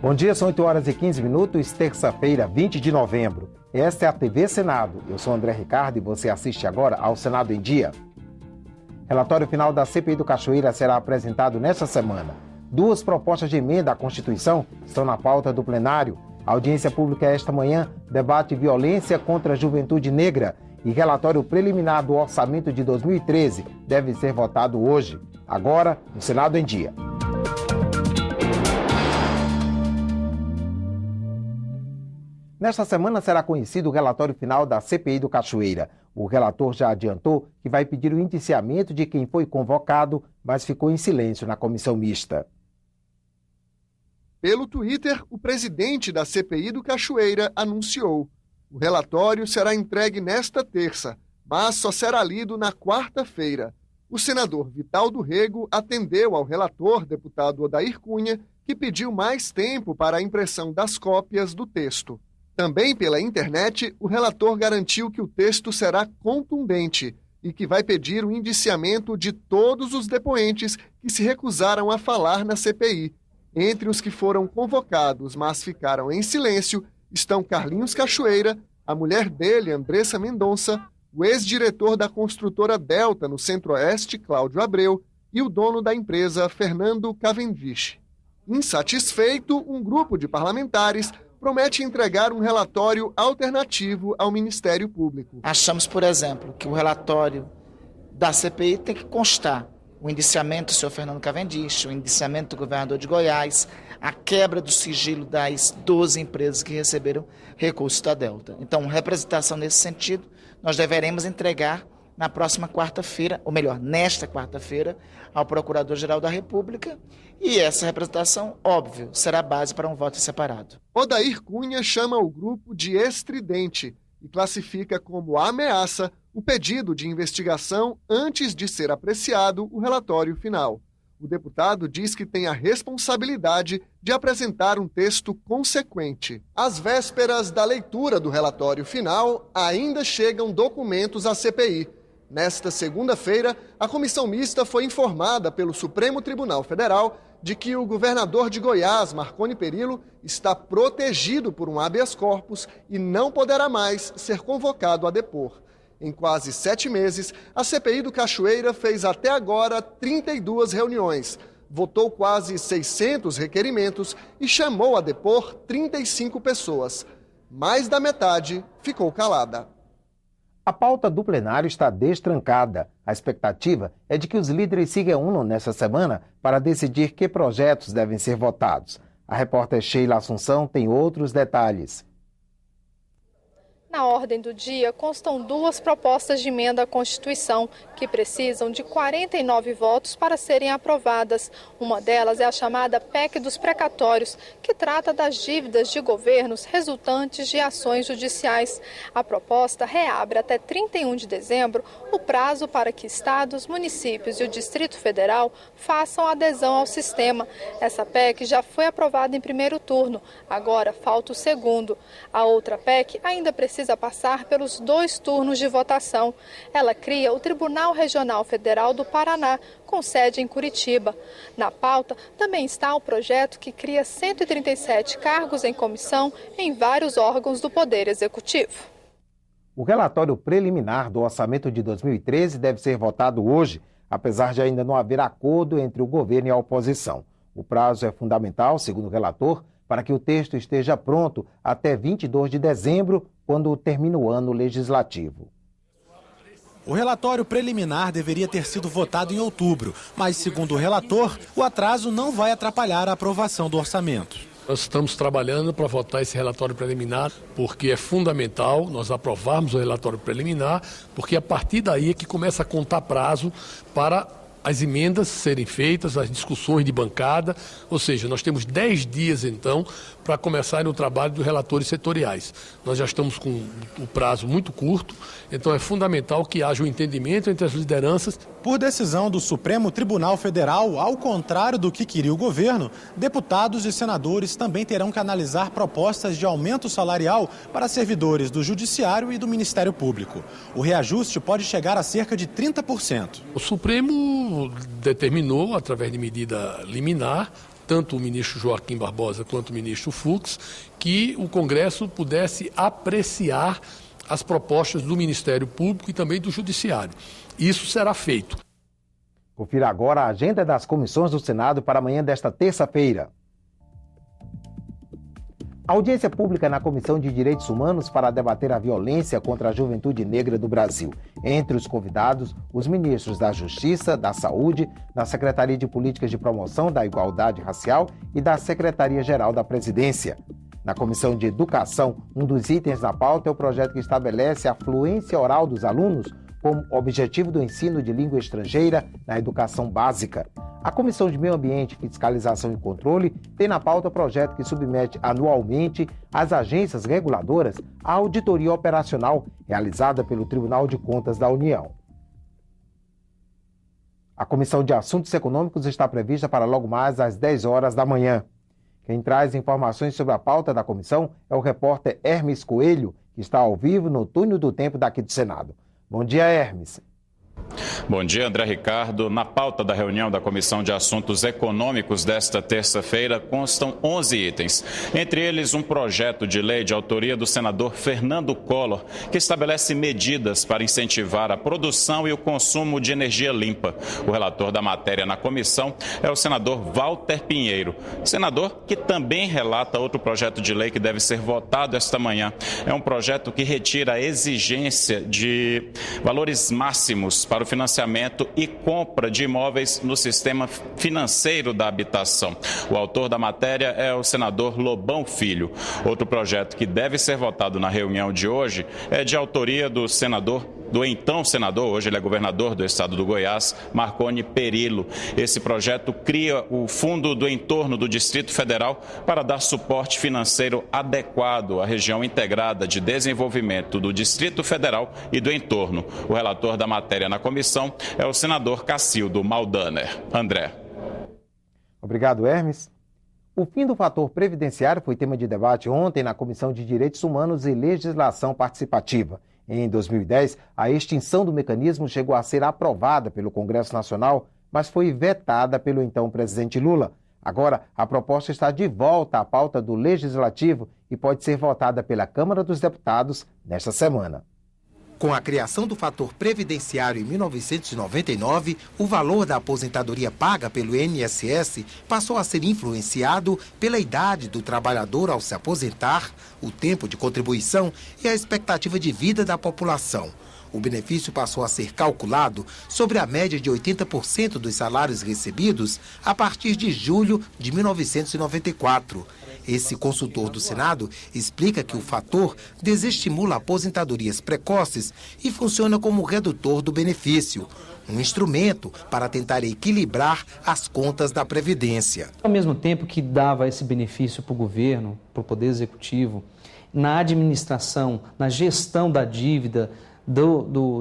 Bom dia, são 8 horas e 15 minutos, terça-feira, 20 de novembro. Esta é a TV Senado. Eu sou André Ricardo e você assiste agora ao Senado em Dia. Relatório final da CPI do Cachoeira será apresentado nesta semana. 2 propostas de emenda à Constituição estão na pauta do plenário. A audiência pública esta manhã debate violência contra a juventude negra e relatório preliminar do orçamento de 2013 deve ser votado hoje. Agora, no Senado em Dia. Nesta semana será conhecido o relatório final da CPI do Cachoeira. O relator já adiantou que vai pedir o indiciamento de quem foi convocado, mas ficou em silêncio na comissão mista. Pelo Twitter, o presidente da CPI do Cachoeira anunciou: o relatório será entregue nesta terça, mas só será lido na quarta-feira. O senador Vital do Rego atendeu ao relator, deputado Odair Cunha, que pediu mais tempo para a impressão das cópias do texto. Também pela internet, o relator garantiu que o texto será contundente e que vai pedir o indiciamento de todos os depoentes que se recusaram a falar na CPI. Entre os que foram convocados, mas ficaram em silêncio, estão Carlinhos Cachoeira, a mulher dele, Andressa Mendonça, o ex-diretor da construtora Delta no Centro-Oeste, Cláudio Abreu, e o dono da empresa, Fernando Cavendish. Insatisfeito, um grupo de parlamentares promete entregar um relatório alternativo ao Ministério Público. Achamos, por exemplo, que o relatório da CPI tem que constar o indiciamento do senhor Fernando Cavendish, o indiciamento do governador de Goiás, a quebra do sigilo das 12 empresas que receberam recursos da Delta. Então, representação nesse sentido, nós deveremos entregar na próxima quarta-feira, ou melhor, nesta quarta-feira, ao Procurador-Geral da República, e essa representação, óbvio, será base para um voto separado. Odair Cunha chama o grupo de estridente e classifica como ameaça o pedido de investigação antes de ser apreciado o relatório final. O deputado diz que tem a responsabilidade de apresentar um texto consequente. Às vésperas da leitura do relatório final, ainda chegam documentos à CPI. Nesta segunda-feira, a comissão mista foi informada pelo Supremo Tribunal Federal de que o governador de Goiás, Marconi Perillo, está protegido por um habeas corpus e não poderá mais ser convocado a depor. Em quase 7 meses, a CPI do Cachoeira fez até agora 32 reuniões, votou quase 600 requerimentos e chamou a depor 35 pessoas. Mais da metade ficou calada. A pauta do plenário está destrancada. A expectativa é de que os líderes se reúnam nesta semana para decidir que projetos devem ser votados. A repórter Sheila Assunção tem outros detalhes. Na ordem do dia constam 2 propostas de emenda à Constituição, que precisam de 49 votos para serem aprovadas. Uma delas é a chamada PEC dos precatórios, que trata das dívidas de governos resultantes de ações judiciais. A proposta reabre até 31 de dezembro o prazo para que estados, municípios e o Distrito Federal façam adesão ao sistema. Essa PEC já foi aprovada em primeiro turno, agora falta o segundo. A outra PEC ainda precisa passar pelos 2 turnos de votação. Ela cria o Tribunal Regional Federal do Paraná, com sede em Curitiba. Na pauta também está o projeto que cria 137 cargos em comissão em vários órgãos do Poder Executivo. O relatório preliminar do orçamento de 2013 deve ser votado hoje, apesar de ainda não haver acordo entre o governo e a oposição. O prazo é fundamental, segundo o relator, para que o texto esteja pronto até 22 de dezembro, quando termina o ano legislativo. O relatório preliminar deveria ter sido votado em outubro, mas, segundo o relator, o atraso não vai atrapalhar a aprovação do orçamento. Nós estamos trabalhando para votar esse relatório preliminar, porque é fundamental nós aprovarmos o relatório preliminar, porque a partir daí é que começa a contar prazo para as emendas serem feitas, as discussões de bancada, ou seja, nós temos 10 dias então para começar o trabalho dos relatores setoriais. Nós já estamos com o prazo muito curto, então é fundamental que haja um entendimento entre as lideranças. Por decisão do Supremo Tribunal Federal, ao contrário do que queria o governo, deputados e senadores também terão que analisar propostas de aumento salarial para servidores do Judiciário e do Ministério Público. O reajuste pode chegar a cerca de 30%. O Supremo determinou, através de medida liminar, tanto o ministro Joaquim Barbosa quanto o ministro Fux, que o Congresso pudesse apreciar as propostas do Ministério Público e também do Judiciário. Isso será feito. Confira agora a agenda das comissões do Senado para amanhã desta terça-feira. Audiência pública na Comissão de Direitos Humanos para debater a violência contra a juventude negra do Brasil. Entre os convidados, os ministros da Justiça, da Saúde, da Secretaria de Políticas de Promoção da Igualdade Racial e da Secretaria-Geral da Presidência. Na Comissão de Educação, um dos itens da pauta é o projeto que estabelece a fluência oral dos alunos como objetivo do ensino de língua estrangeira na educação básica. A Comissão de Meio Ambiente, Fiscalização e Controle tem na pauta o projeto que submete anualmente as agências reguladoras à auditoria operacional realizada pelo Tribunal de Contas da União. A Comissão de Assuntos Econômicos está prevista para logo mais às 10 horas da manhã. Quem traz informações sobre a pauta da comissão é o repórter Hermes Coelho, que está ao vivo no Túnel do Tempo daqui do Senado. Bom dia, Hermes. Bom dia, André Ricardo. Na pauta da reunião da Comissão de Assuntos Econômicos desta terça-feira constam 11 itens. Entre eles, um projeto de lei de autoria do senador Fernando Collor, que estabelece medidas para incentivar a produção e o consumo de energia limpa. O relator da matéria na comissão é o senador Walter Pinheiro. Senador que também relata outro projeto de lei que deve ser votado esta manhã. É um projeto que retira a exigência de valores máximos para o financiamento e compra de imóveis no sistema financeiro da habitação. O autor da matéria é o senador Lobão Filho. Outro projeto que deve ser votado na reunião de hoje é de autoria do então senador, hoje ele é governador do estado do Goiás, Marconi Perillo. Esse projeto cria o Fundo do Entorno do Distrito Federal para dar suporte financeiro adequado à região integrada de desenvolvimento do Distrito Federal e do entorno. O relator da matéria na comissão é o senador Cacildo Maldaner. André. Obrigado, Hermes. O fim do fator previdenciário foi tema de debate ontem na Comissão de Direitos Humanos e Legislação Participativa. Em 2010, a extinção do mecanismo chegou a ser aprovada pelo Congresso Nacional, mas foi vetada pelo então presidente Lula. Agora, a proposta está de volta à pauta do Legislativo e pode ser votada pela Câmara dos Deputados nesta semana. Com a criação do fator previdenciário em 1999, o valor da aposentadoria paga pelo INSS passou a ser influenciado pela idade do trabalhador ao se aposentar, o tempo de contribuição e a expectativa de vida da população. O benefício passou a ser calculado sobre a média de 80% dos salários recebidos a partir de julho de 1994. Esse consultor do Senado explica que o fator desestimula aposentadorias precoces e funciona como redutor do benefício, um instrumento para tentar equilibrar as contas da Previdência. Ao mesmo tempo que dava esse benefício para o governo, para o Poder Executivo, na administração, na gestão da dívida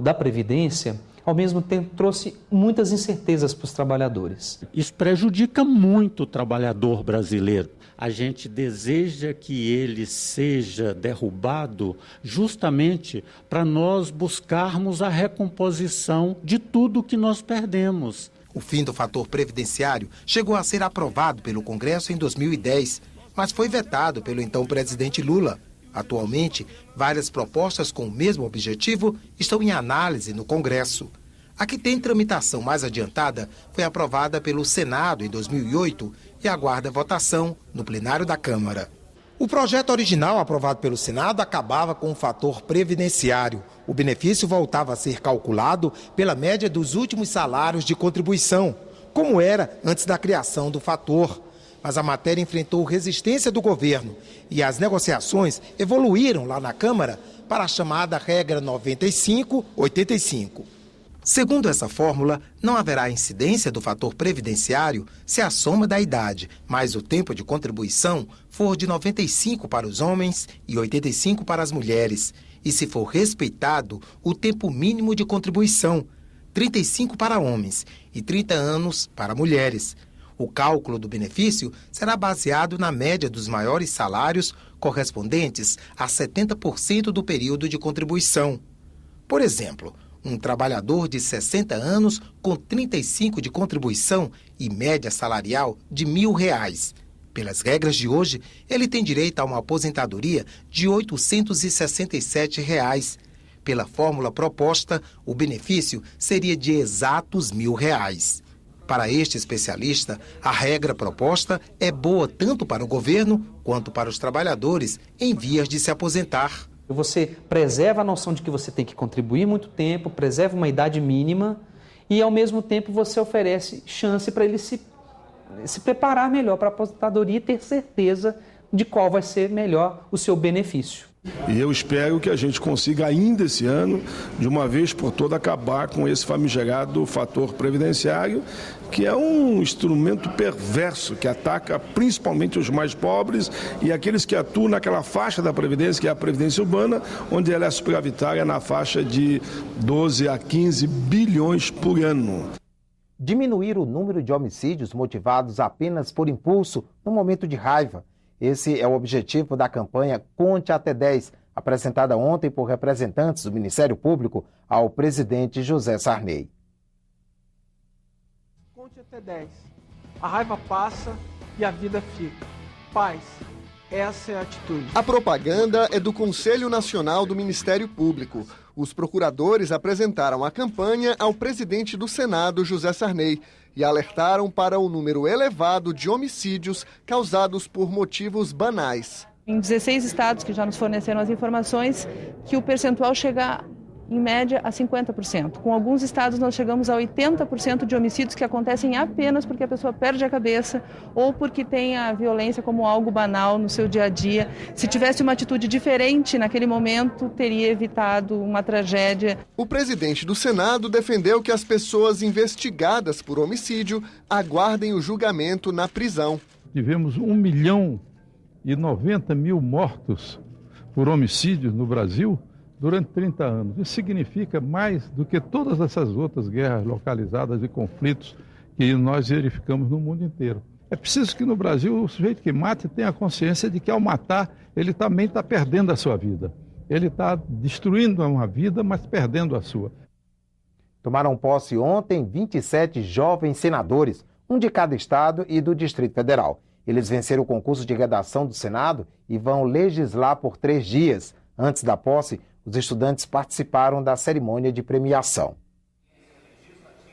da Previdência, ao mesmo tempo trouxe muitas incertezas para os trabalhadores. Isso prejudica muito o trabalhador brasileiro. A gente deseja que ele seja derrubado justamente para nós buscarmos a recomposição de tudo que nós perdemos. O fim do fator previdenciário chegou a ser aprovado pelo Congresso em 2010, mas foi vetado pelo então presidente Lula. Atualmente, várias propostas com o mesmo objetivo estão em análise no Congresso. A que tem tramitação mais adiantada foi aprovada pelo Senado em 2008 e aguarda votação no plenário da Câmara. O projeto original aprovado pelo Senado acabava com o fator previdenciário. O benefício voltava a ser calculado pela média dos últimos salários de contribuição, como era antes da criação do fator. Mas a matéria enfrentou resistência do governo e as negociações evoluíram lá na Câmara para a chamada regra 95-85. Segundo essa fórmula, não haverá incidência do fator previdenciário se a soma da idade mais o tempo de contribuição for de 95 para os homens e 85 para as mulheres, e se for respeitado o tempo mínimo de contribuição, 35 para homens e 30 anos para mulheres. O cálculo do benefício será baseado na média dos maiores salários correspondentes a 70% do período de contribuição. Por exemplo, Um trabalhador de 60 anos com 35 de contribuição e média salarial de R$ 1.000. Pelas regras de hoje, ele tem direito a uma aposentadoria de R$ 867. Pela fórmula proposta, o benefício seria de exatos R$ 1.000. Para este especialista, a regra proposta é boa tanto para o governo quanto para os trabalhadores em vias de se aposentar. Você preserva a noção de que você tem que contribuir muito tempo, preserva uma idade mínima e, ao mesmo tempo, você oferece chance para ele se preparar melhor para a aposentadoria e ter certeza de qual vai ser melhor o seu benefício. E eu espero que a gente consiga ainda esse ano, de uma vez por todas, acabar com esse famigerado fator previdenciário, que é um instrumento perverso que ataca principalmente os mais pobres e aqueles que atuam naquela faixa da Previdência, que é a Previdência Urbana, onde ela é superavitária na faixa de 12 a 15 bilhões por ano. Diminuir o número de homicídios motivados apenas por impulso no momento de raiva. Esse é o objetivo da campanha Conte Até 10, apresentada ontem por representantes do Ministério Público ao presidente José Sarney. Conte até 10. A raiva passa e a vida fica. Paz. Essa é a atitude. A propaganda é do Conselho Nacional do Ministério Público. Os procuradores apresentaram a campanha ao presidente do Senado, José Sarney, e alertaram para o número elevado de homicídios causados por motivos banais. Em 16 estados que já nos forneceram as informações, que o percentual chega, em média, a 50%. Com alguns estados nós chegamos a 80% de homicídios que acontecem apenas porque a pessoa perde a cabeça ou porque tem a violência como algo banal no seu dia a dia. Se tivesse uma atitude diferente naquele momento, teria evitado uma tragédia. O presidente do Senado defendeu que as pessoas investigadas por homicídio aguardem o julgamento na prisão. Tivemos 1.090.000 mortos por homicídio no Brasil durante 30 anos. Isso significa mais do que todas essas outras guerras localizadas e conflitos que nós verificamos no mundo inteiro. É preciso que no Brasil o sujeito que mate tenha consciência de que ao matar ele também está perdendo a sua vida. Ele está destruindo uma vida, mas perdendo a sua. Tomaram posse ontem 27 jovens senadores, um de cada estado e do Distrito Federal. Eles venceram o concurso de redação do Senado e vão legislar por 3 dias. Antes da posse, os estudantes participaram da cerimônia de premiação.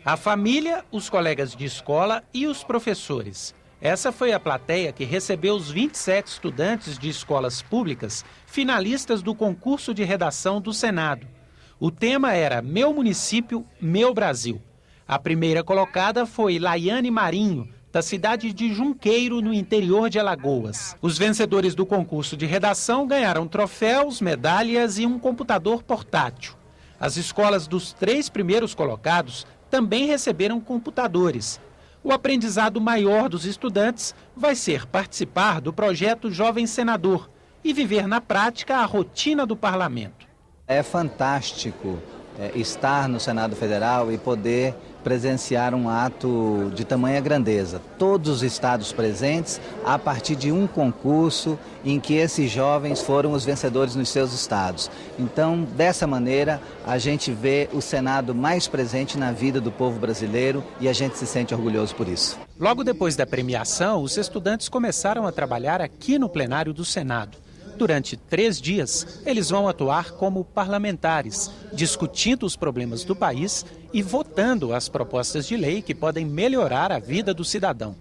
A família, os colegas de escola e os professores. Essa foi a plateia que recebeu os 27 estudantes de escolas públicas finalistas do concurso de redação do Senado. O tema era Meu Município, Meu Brasil. A primeira colocada foi Laiane Marinho, da cidade de Junqueiro, no interior de Alagoas. Os vencedores do concurso de redação ganharam troféus, medalhas e um computador portátil. As escolas dos 3 primeiros colocados também receberam computadores. O aprendizado maior dos estudantes vai ser participar do projeto Jovem Senador e viver na prática a rotina do parlamento. É fantástico estar no Senado Federal e poder presenciar um ato de tamanha grandeza. Todos os estados presentes, a partir de um concurso em que esses jovens foram os vencedores nos seus estados. Então, dessa maneira, a gente vê o Senado mais presente na vida do povo brasileiro e a gente se sente orgulhoso por isso. Logo depois da premiação, os estudantes começaram a trabalhar aqui no plenário do Senado. Durante 3 dias, eles vão atuar como parlamentares, discutindo os problemas do país e votando as propostas de lei que podem melhorar a vida do cidadão.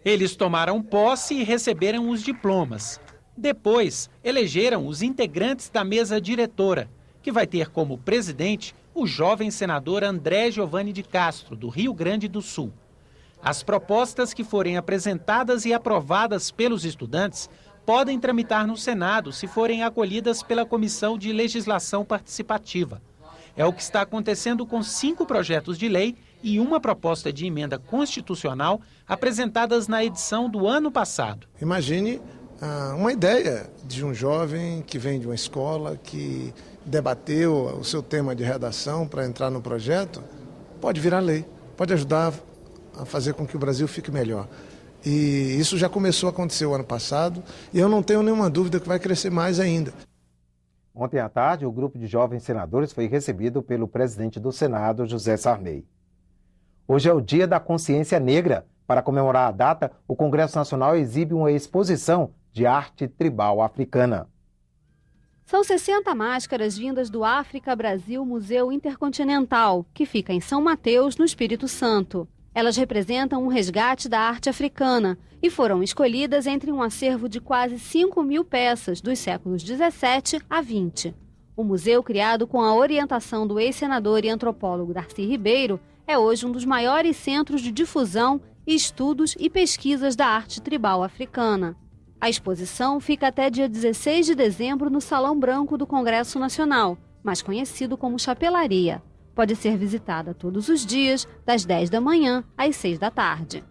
Eles tomaram posse e receberam os diplomas. Depois, elegeram os integrantes da mesa diretora, que vai ter como presidente o jovem senador André Giovanni de Castro, do Rio Grande do Sul. As propostas que forem apresentadas e aprovadas pelos estudantes podem tramitar no Senado se forem acolhidas pela Comissão de Legislação Participativa. É o que está acontecendo com 5 projetos de lei e uma proposta de emenda constitucional apresentadas na edição do ano passado. Imagine uma ideia de um jovem que vem de uma escola, que debateu o seu tema de redação para entrar no projeto, pode virar lei, pode ajudar a fazer com que o Brasil fique melhor. E isso já começou a acontecer o ano passado e eu não tenho nenhuma dúvida que vai crescer mais ainda. Ontem à tarde, o grupo de jovens senadores foi recebido pelo presidente do Senado, José Sarney. Hoje é o Dia da Consciência Negra. Para comemorar a data, o Congresso Nacional exibe uma exposição de arte tribal africana. São 60 máscaras vindas do África Brasil Museu Intercontinental, que fica em São Mateus, no Espírito Santo. Elas representam um resgate da arte africana e foram escolhidas entre um acervo de quase 5.000 peças dos séculos 17 a 20. O museu, criado com a orientação do ex-senador e antropólogo Darcy Ribeiro, é hoje um dos maiores centros de difusão, estudos e pesquisas da arte tribal africana. A exposição fica até dia 16 de dezembro no Salão Branco do Congresso Nacional, mais conhecido como Chapelaria. Pode ser visitada todos os dias, das 10 da manhã às 6 da tarde.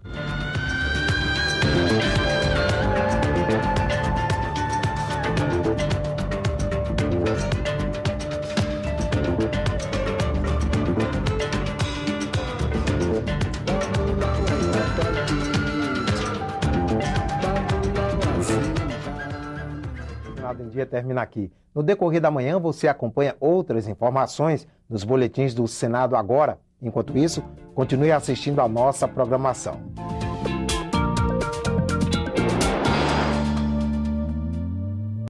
Em Dia termina aqui. No decorrer da manhã, você acompanha outras informações nos boletins do Senado Agora. Enquanto isso, continue assistindo a nossa programação.